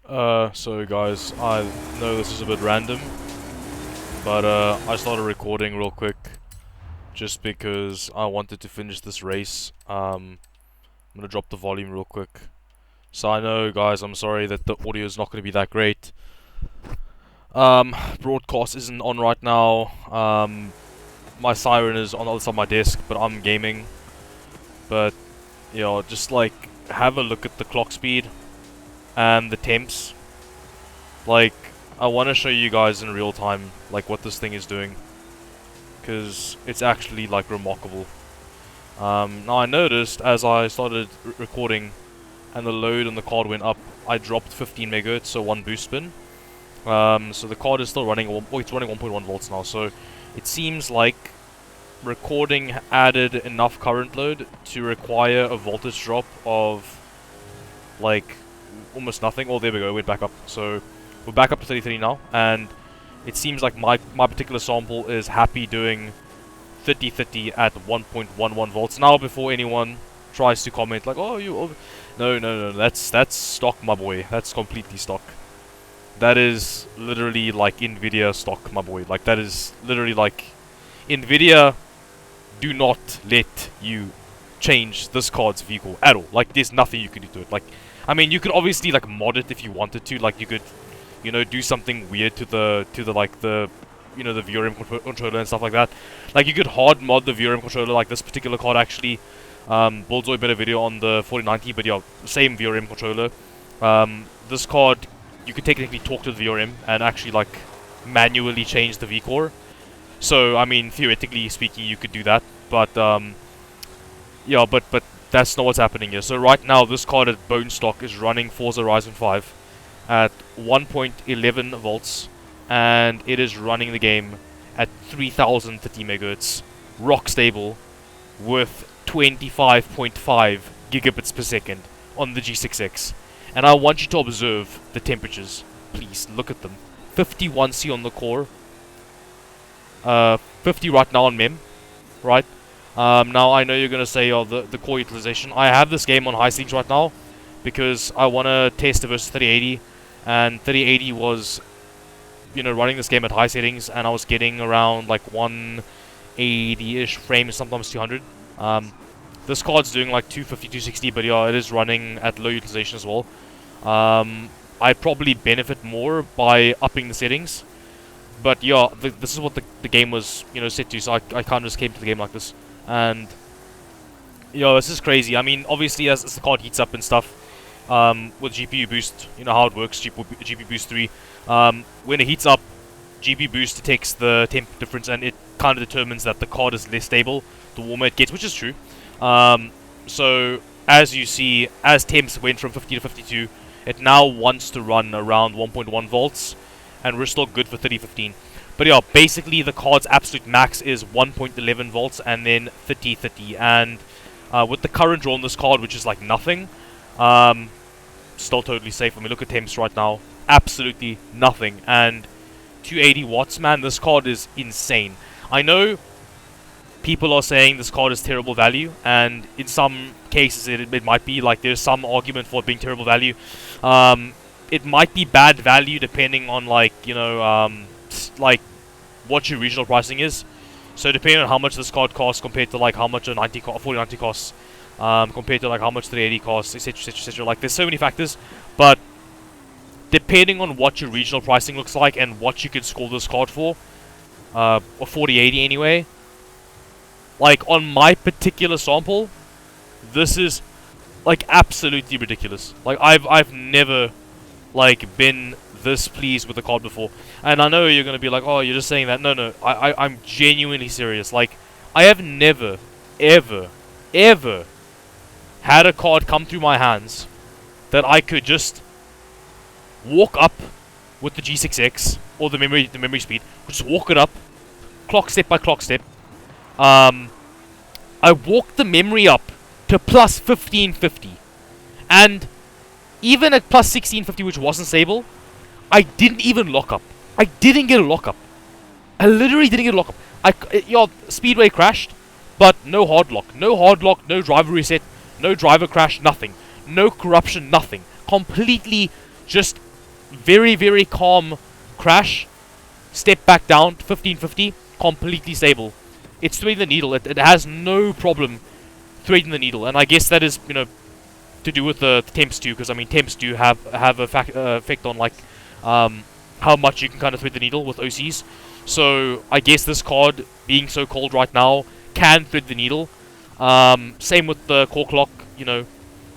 So guys, I know this is a bit random, but I started recording real quick just because I wanted to finish this race. I'm gonna drop the volume real quick. So I know, guys, I'm sorry that the audio is not gonna be that great. Broadcast isn't on right now. My siren is on the other side of my desk, but I'm gaming. But, you know, just like, have a look at the clock speed and the temps. Like, I want to show you guys in real time, like, what this thing is doing. Because it's actually, like, remarkable. Now I noticed, as I started recording, and the load on the card went up, I dropped 15 megahertz, so one boost spin. So the card is still running, it's running 1.1 volts now, so it seems like recording added enough current load to require a voltage drop of, like, almost nothing. Oh, there we go, it went back up. So we're back up to 33 now, and it seems like my particular sample is happy doing 30-30 at 1.11 volts. Now, before anyone tries to comment like, oh, no, that's stock, my boy. That's completely stock. That is literally like Nvidia stock, my boy. Like, that is literally like, Nvidia do not let you change this card's vehicle at all. Like, there's nothing you can do to it. Like, I mean, you could obviously like mod it if you wanted to. Like, you could, you know, do something weird to the like the, you know, the VRM controller and stuff like that. Like, you could hard mod the VRM controller. Like, this particular card actually, Bullseye made a video on the 4090, but yeah, same VRM controller. This card, you could technically talk to the VRM and actually like manually change the VCore. So, I mean, theoretically speaking, you could do that, but yeah, but that's not what's happening here. So right now, this card at bone stock is running Forza Horizon 5 at 1.11 volts, and it is running the game at 3030 megahertz, rock stable, with 25.5 gigabits per second on the G6X. And I want you to observe the temperatures. Please, look at them. 51C on the core. 50 right now on MEM. Right? Now, I know you're going to say, oh, the core utilization. I have this game on high settings right now because I want to test it versus 3080. And 3080 was, you know, running this game at high settings, and I was getting around like 180-ish frames, sometimes 200. This card's doing like 250, 260, but yeah, it is running at low utilization as well. I probably benefit more by upping the settings. But yeah, this is what the game was, you know, set to, so I kind of just came to the game like this. And, yo, this is crazy. I mean, obviously, as the card heats up and stuff, with GPU boost, you know how it works, GPU boost 3. When it heats up, GPU boost detects the temp difference, and it kind of determines that the card is less stable the warmer it gets, which is true. So, as you see, as temps went from 50 to 52, it now wants to run around 1.1 volts, and we're still good for 3015. But yeah, basically the card's absolute max is 1.11 volts and then 3030. And with the current draw on this card, which is like nothing, still totally safe. I mean, look at temps right now, absolutely nothing. And 280 watts, man, this card is insane. I know people are saying this card is terrible value, and in some cases it might be. Like, there's some argument for it being terrible value. It might be bad value depending on, like, you know, like what your regional pricing is. So depending on how much this card costs compared to like how much a 4090 costs, compared to like how much the 80 costs, etc, etc, etc. Like, there's so many factors, but depending on what your regional pricing looks like and what you can score this card for, or 4080 anyway. Like, on my particular sample, this is like absolutely ridiculous. Like, I've never like been this pleased with the card before. And I know you're gonna be like, oh, you're just saying that. No, I'm genuinely serious. Like, I have never, ever had a card come through my hands that I could just walk up with the G6X or the memory speed, just walk it up, clock step by clock step. I walked the memory up to plus 1550, and even at plus 1650, which wasn't stable, I didn't even lock up. I didn't get a lockup. I literally didn't get a lockup. Your Speedway crashed, but no hard lock. No hard lock, no driver reset, no driver crash, nothing. No corruption, nothing. Completely just very, very calm crash, step back down to 1550, completely stable. It's threading the needle. It has no problem threading the needle, and I guess that is, you know, to do with the temps too, because I mean temps do have a effect on like how much you can kind of thread the needle with OCs. So I guess this card being so cold right now can thread the needle. Same with the core clock, you know,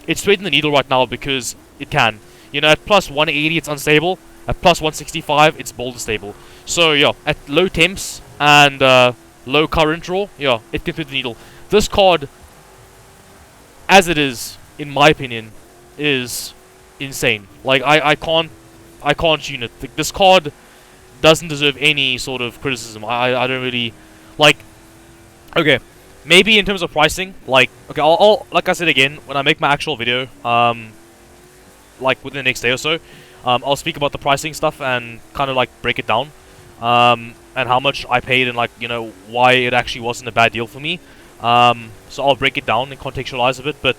it's threading the needle right now because it can. You know, at plus 180 it's unstable, at plus 165 it's boulder stable. So yeah, at low temps and low current draw, yeah, it can thread the needle. This card, as it is, in my opinion, is insane. Like I can't tune it. This card doesn't deserve any sort of criticism. I don't really like. Okay, maybe in terms of pricing, like, okay, I'll like I said again, when I make my actual video, like within the next day or so, I'll speak about the pricing stuff and kind of like break it down, and how much I paid and like, you know, why it actually wasn't a bad deal for me. So I'll break it down and contextualize a bit, but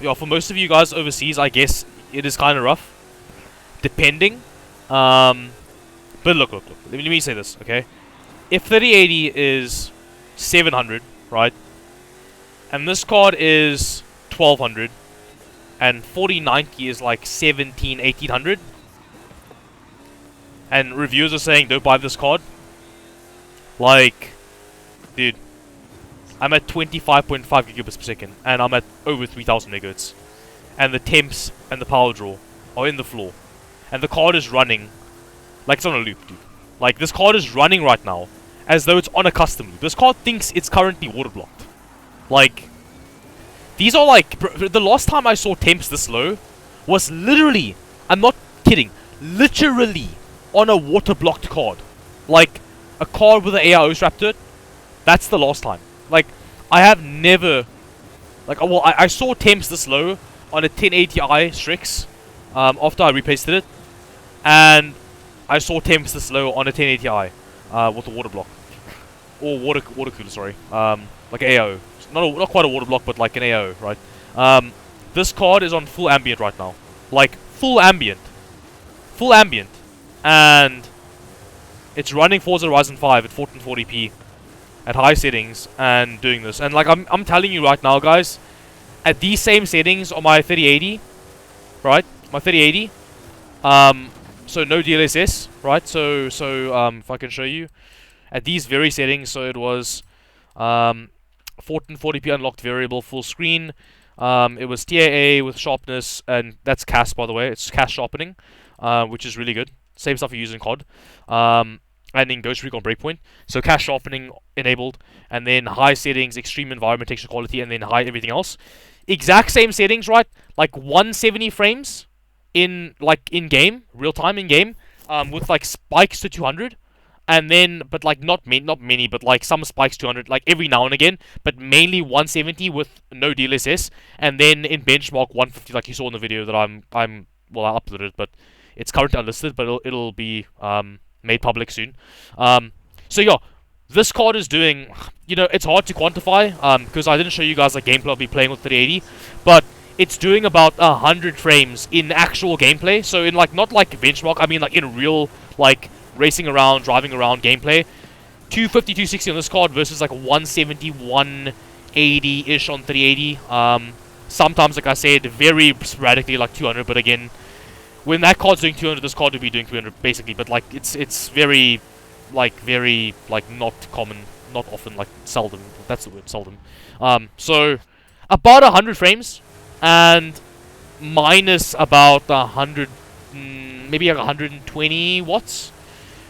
yeah, for most of you guys overseas, I guess it is kind of rough, depending. But look, let me say this, okay? If 3080 is 700, right, and this card is 1200, and 4090 is like 1800, and reviewers are saying don't buy this card, like, dude, I'm at 25.5 gigabits per second, and I'm at over 3000 megahertz, and the temps and the power draw are in the floor, and the card is running like it's on a loop, dude. Like, this card is running right now as though it's on a custom loop. This card thinks it's currently water blocked. Like, these are like, the last time I saw temps this low was literally, I'm not kidding, literally on a water blocked card. Like, a card with an AIO strapped to it. That's the last time. Like, I have never, like, well, I saw temps this low on a 1080i Strix after I repasted it, and I saw temps this low on a 1080i with a water block, or water cooler, sorry, like AO. Not quite a water block, but like an AO, right? This card is on full ambient right now, like full ambient, and it's running Forza Horizon 5 at 1440p at high settings and doing this. And like I'm telling you right now, guys, at these same settings on my 3080, right? My 3080, so no DLSS, right? So if I can show you, at these very settings, so it was 1440p unlocked variable full screen. It was TAA with sharpness, and that's CAS, by the way. It's CAS sharpening, which is really good. Same stuff you use in COD, and in Ghost Recon Breakpoint. So CAS sharpening enabled, and then high settings, extreme environment texture quality, and then high everything else. Exact same settings, right? Like 170 frames in game, real time in game, with like spikes to 200, and then but like not many, but like some spikes 200, like every now and again, but mainly 170 with no DLSS, and then in benchmark 150, like you saw in the video that well, I uploaded it, but it's currently unlisted, but it'll be made public soon. So yeah, this card is doing, you know, it's hard to quantify because I didn't show you guys like gameplay I'll be playing with 3080, but it's doing about 100 frames in actual gameplay. So in like, not like benchmark, I mean like in real, like racing around, driving around gameplay. 250, 260 on this card versus like 170, 180-ish on 3080. Sometimes, like I said, very sporadically like 200, but again, when that card's doing 200, this card will be doing 300 basically. But like it's very not common, not often, like seldom. That's the word, seldom. So about 100 frames, and minus about 100, maybe like 120 watts.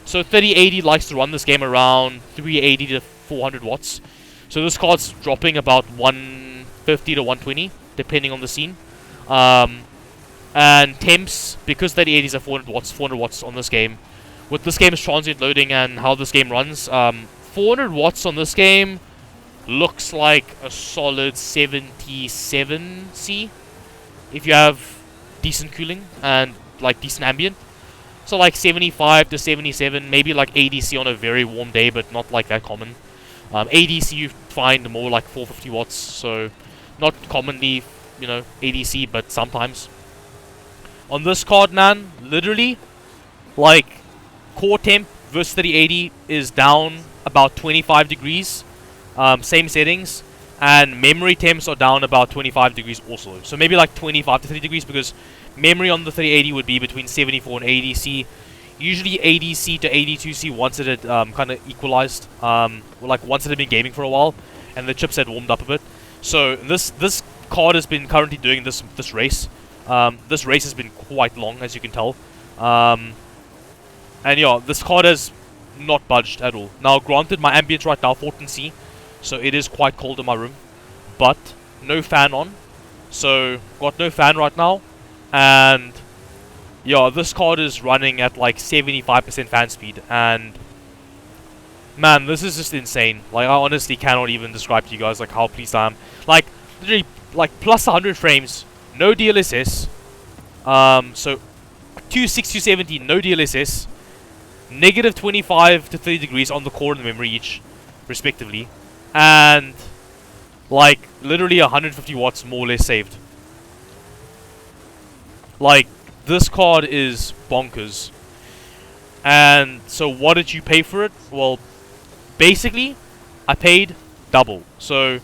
So 3080 likes to run this game around 380 to 400 watts. So this card's dropping about 150 to 120, depending on the scene. And temps, because 3080s are 400 watts on this game. With this game's transient loading and how this game runs, 400 watts on this game looks like a solid 77C if you have decent cooling and like decent ambient. So like 75 to 77, maybe like ADC on a very warm day, but not like that common. ADC you find more like 450 watts, so not commonly, you know, ADC, but sometimes. On this card, man, literally, like, core temp versus 3080 is down about 25 degrees. Same settings. And memory temps are down about 25 degrees also. So maybe like 25 to 30 degrees, because memory on the 3080 would be between 74 and 80C. Usually 80C to 82C once it had kind of equalized. Like once it had been gaming for a while and the chips had warmed up a bit. So this card has been currently doing this race. This race has been quite long, as you can tell. And yeah, this card has not budged at all. Now, granted, my ambience right now 14C, so it is quite cold in my room, but no fan on. So got no fan right now, and yeah, this card is running at like 75% fan speed, and man, this is just insane. Like, I honestly cannot even describe to you guys like how pleased I am. Like, literally, like plus 100 frames, no DLSS. So 260, 270, no DLSS. Negative 25 to 30 degrees on the core and the memory each, respectively, and like literally 150 watts more or less saved. Like, this card is bonkers. And so what did you pay for it? Well, basically I paid double. So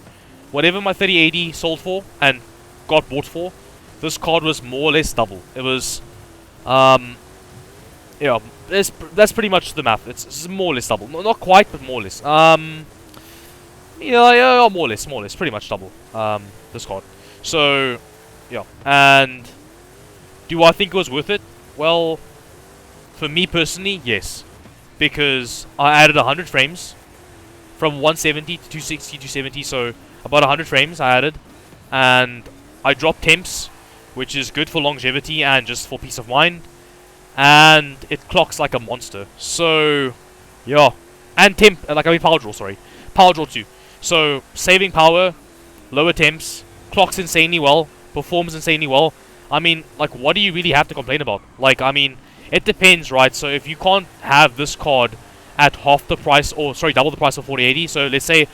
whatever my 3080 sold for and got bought for, this card was more or less double. It was yeah, that's pretty much the math. It's more or less double. Not quite, but more or less. Yeah, more or less, pretty much double. This card. So, yeah. And do I think it was worth it? Well, for me personally, yes, because I added 100 frames from 170 to 260 to 270. So about 100 frames I added, and I dropped temps, which is good for longevity and just for peace of mind. And it clocks like a monster. So, yeah. And power draw, sorry. Power draw too. So, saving power, lower temps, clocks insanely well, performs insanely well. I mean, like, what do you really have to complain about? Like, I mean, it depends, right? So, if you can't have this card at half the price, or, sorry, double the price of 4080. So, let's say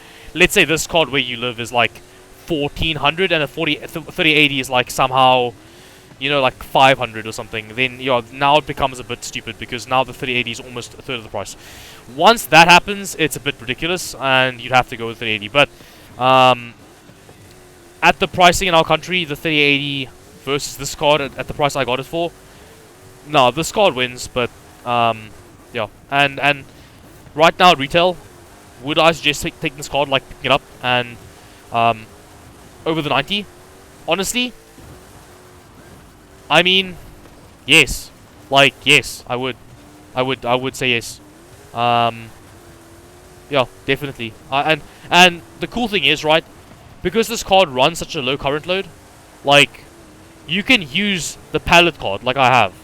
this card where you live is like 1400 and a 3080 is like somehow, you know, like 500 or something, then yeah, now it becomes a bit stupid, because now the 3080 is almost a third of the price. Once that happens, it's a bit ridiculous, and you'd have to go with 3080. But at the pricing in our country, the 3080 versus this card at the price I got it for, no, this card wins. But yeah, and right now at retail, would I suggest taking this card, like picking it up and over the 90? Honestly, I mean, yes. Like, yes, I would say yes. Yeah, definitely. And the cool thing is, right, because this card runs such a low current load, like, you can use the pallet card like I have.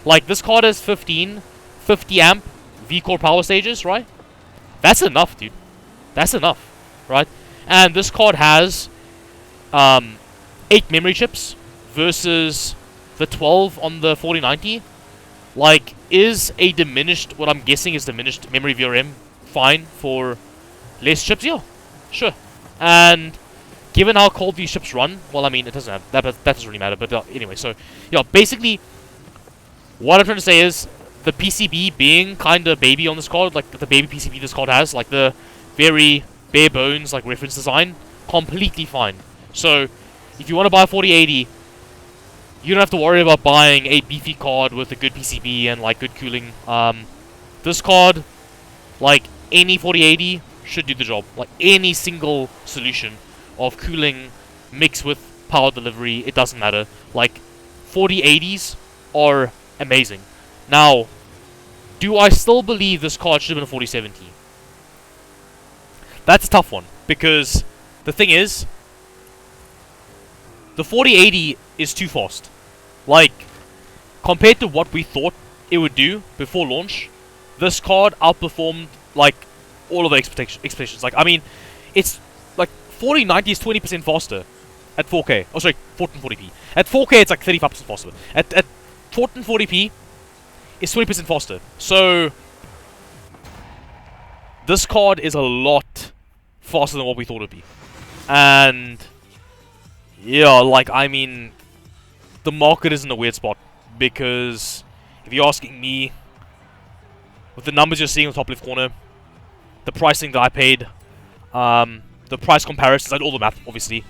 Like, this card has 50 amp V-core power stages, right? That's enough, dude. That's enough, right? And this card has 8 memory chips versus the 12 on the 4090. Like, is a diminished, what I'm guessing is diminished memory VRM fine for less chips? Yeah, sure. And given how cold these chips run, well, I mean, it doesn't have, that doesn't really matter. But anyway, so yeah, basically, what I'm trying to say is the PCB being kind of baby on this card, like the baby PCB this card has, like the very bare bones, like reference design, completely fine. So if you want to buy a 4080, you don't have to worry about buying a beefy card with a good PCB and like good cooling. This card, like any 4080, should do the job. Like any single solution of cooling mixed with power delivery, it doesn't matter. Like 4080s are amazing. Now, do I still believe this card should have been a 4070? That's a tough one, because the thing is, the 4080 is too fast. Like, compared to what we thought it would do before launch, this card outperformed, like, all of the expectations. Like, I mean, it's, like, 4090 is 20% faster at 4K. Oh, sorry, 1440p. At 4K, it's like 35% faster. At 1440p, it's 20% faster. So, this card is a lot faster than what we thought it would be. And, yeah, like, I mean, the market is in a weird spot. because if you're asking me, with the numbers you're seeing in the top left corner, the pricing that I paid, the price comparisons, I did all the math, obviously.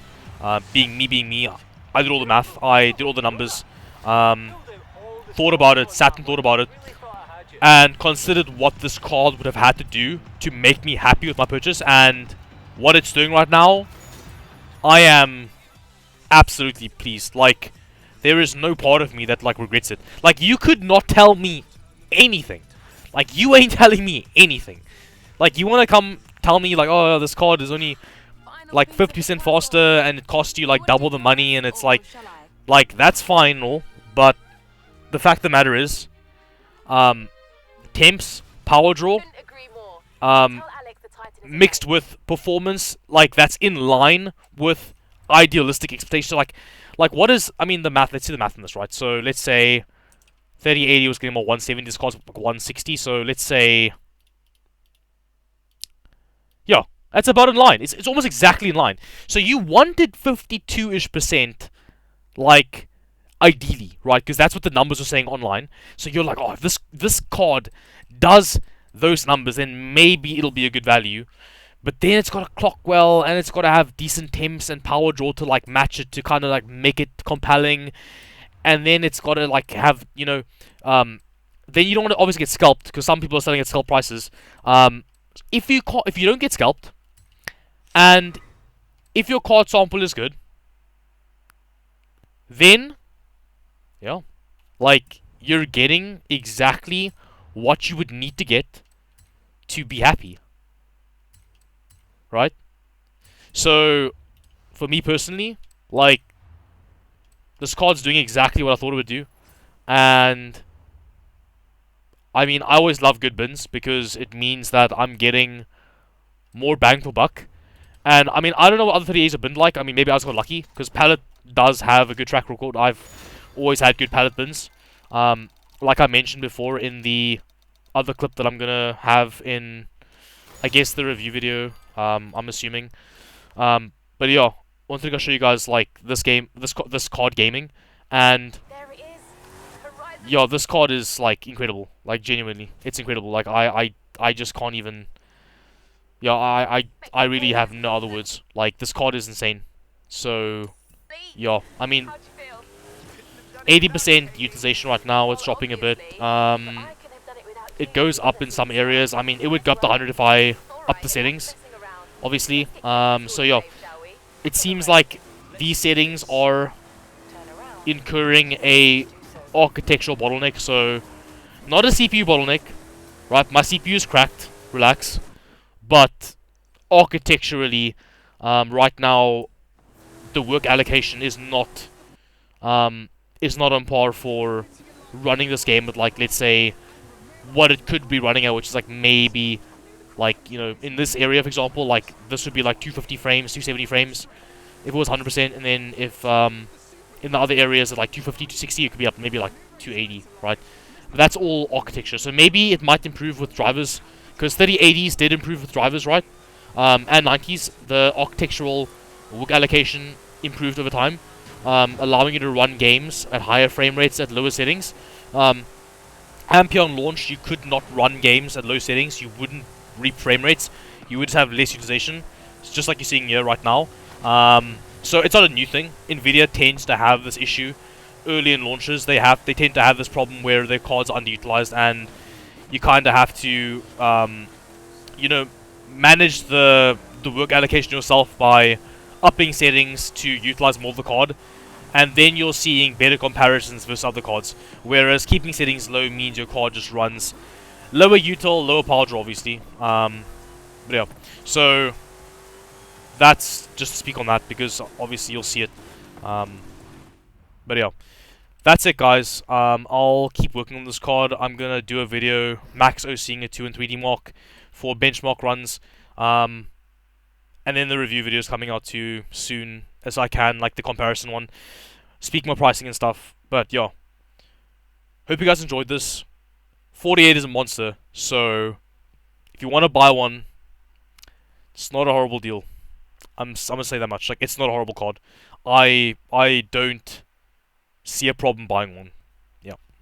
Being me, I did all the math, I did all the numbers, thought about it, sat and thought about it, and considered what this card would have had to do to make me happy with my purchase, and what it's doing right now. I am absolutely pleased. Like, there is no part of me that, like, regrets it. Like, you could not tell me anything. Like, you ain't telling me anything. Like, you want to come tell me, like, oh, this card is only, like, 50% faster, and it costs you, like, double the money, and it's like, that's fine, all, but the fact of the matter is, temps, power draw, mixed with performance, like, that's in line with idealistic expectations. Like what is, I mean, the math, let's see the math on this, right? So let's say 3080 was getting more 170, this costs like 160, so let's say, yeah, that's about in line. It's almost exactly in line. So you wanted 52-ish%, like, ideally, right? Because that's what the numbers are saying online. So you're like, oh, if this card does those numbers, then maybe it'll be a good value. But then it's got to clock well, and it's got to have decent temps and power draw to, like, match it, to kind of, like, make it compelling. And then it's got to, like, have, you know, then you don't want to obviously get scalped, because some people are selling at scalp prices. If you don't get scalped, and if your card sample is good, then, yeah, like, you're getting exactly what you would need to get to be happy, right? So, for me personally, like, this card's doing exactly what I thought it would do, and I mean, I always love good bins, because it means that I'm getting more bang for buck. And I mean, I don't know what other 30As have been like. I mean, maybe I just got lucky, because Pallet does have a good track record. I've always had good Pallet bins. Like I mentioned before in the other clip that I'm gonna have in, I guess, the review video, I'm assuming. But yeah, wanted to show you guys, like, this card gaming, and yeah, this card is, like, incredible. Like, genuinely, it's incredible. Like, I just can't even. Yeah, I really have no other words. Like, this card is insane. So, yeah, I mean, 80% utilization right now. It's dropping a bit. It goes up in some areas. I mean, it would go up to 100 if I up the settings, obviously. So yeah, it seems like these settings are incurring a architectural bottleneck. So, not a CPU bottleneck, right? My CPU is cracked. Relax. But architecturally, right now, the work allocation is not on par for running this game with, like, let's say, what it could be running at, which is, like, maybe, like, you know, in this area, for example, like, this would be like 250 frames, 270 frames, if it was 100%, and then if in the other areas at like 250, 260, it could be up maybe like 280, right? But that's all architecture, so maybe it might improve with drivers, because 3080s did improve with drivers, right? And 90s, the architectural work allocation improved over time, allowing you to run games at higher frame rates at lower settings. Ampere launch, you could not run games at low settings. You wouldn't reap frame rates. You would just have less utilization. It's just like you're seeing here right now. So it's not a new thing. Nvidia tends to have this issue early in launches. They tend to have this problem where their cards are underutilized, and you kind of have to, you know, manage the work allocation yourself by upping settings to utilize more of the card. And then you're seeing better comparisons versus other cards. Whereas keeping settings low means your card just runs lower util, lower power draw, obviously. But yeah, so that's just to speak on that, because obviously you'll see it. But yeah, that's it, guys. I'll keep working on this card. I'm gonna do a video max OCing a 2 and 3D mark for benchmark runs. And then the review video is coming out too soon as I can, like the comparison one. Speak more pricing and stuff. But yeah, hope you guys enjoyed this. 48 is a monster, so if you want to buy one, it's not a horrible deal. I'm gonna say that much. Like, it's not a horrible card. I don't see a problem buying one. Yeah.